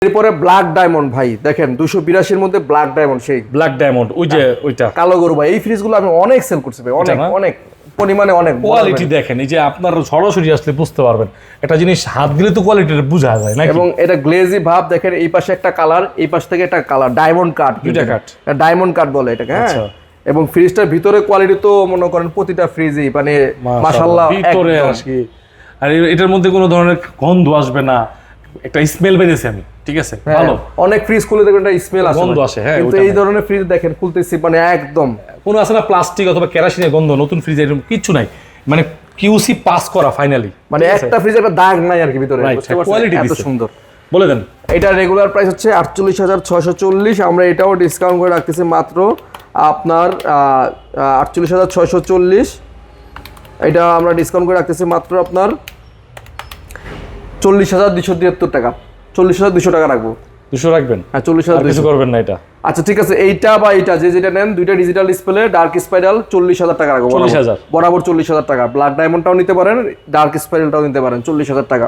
এরপরে black diamond ভাই দেখেন 282 এর মধ্যে ব্ল্যাক ডায়মন্ড, সেই ব্ল্যাক ডায়মন্ড, ওই যে ওইটা কালো গরু ভাই। এই ফ্রিজগুলো আমি অনেক সেল করছি ভাই, অনেক না? অনেক পরিমাণে, অনেক কোয়ালিটি দেখেন, এই যে আপনার সরাসরি আসলে বুঝতে পারবেন একটা জিনিস হাত দিলে তো কোয়ালিটিটা বোঝা যায় নাকি। এবং এটা গ্লেজি ভাব দেখেন, এই পাশে একটা কালার, এই পাশ থেকে একটা কালার, ডায়মন্ড কাট, দুইটা কাট, ডায়মন্ড কাট বলে এটাকে। হ্যাঁ, আচ্ছা। এবং ফ্রিজটার ভিতরে কোয়ালিটি তো মনে করেন প্রতিটা ফ্রিজই মানে মাশাআল্লাহ ভিতরে একদম। আসি আর এটার মধ্যে কোনো ধরনের গন্ধ আসবে না, একটা স্মেল বেরিয়েছে আমি, ঠিক আছে হ্যাঁ, ভালো। অনেক ফ্রিজ খুলে দেখবেন একটা স্মেল আসে, গন্ধ আসে, হ্যাঁ, কিন্তু ওইটা এই নাই। ধরনের ফ্রিজ দেখেন খুলতেছি মানে একদম কোনো আছে না প্লাস্টিক অথবা কেরাসিনের গন্ধ, নতুন ফ্রিজে এরকম কিচ্ছু নাই, মানে কিউসি পাস করা ফাইনালি, মানে একটা ফ্রিজে একটা দাগ নাই আর কি ভিতরে, Right, বুঝতে পারছেন? quality এত দিছে। সুন্দর। বলে দেন। এটা রেগুলার প্রাইস হচ্ছে 48,640, আমরা এটাও ডিসকাউন্ট করে রাখতেছি মাত্র আপনার 48,640। এটা আমরা ডিসকাউন্ট করে রাখতেছি মাত্র আপনার 40,273 টাকা, 40,200 টাকা রাখবো। 200 রাখবেন, হ্যাঁ, আর কিছু 40,200। করবেন না এটা। আচ্ছা ঠিক আছে, এইটা বা এইটা যে যেটা নেন, দুইটা ডিজিটাল ডিসপ্লে, ডার্ক স্পাইরাল, 40,000 টাকা রাখবো। 40,000 বরাবর 40,000 টাকা। ব্ল্যাক ডায়মন্ডটাও নিতে পারেন, ডার্ক স্পাইরালটাও নিতে পারেন, 40,000 টাকা।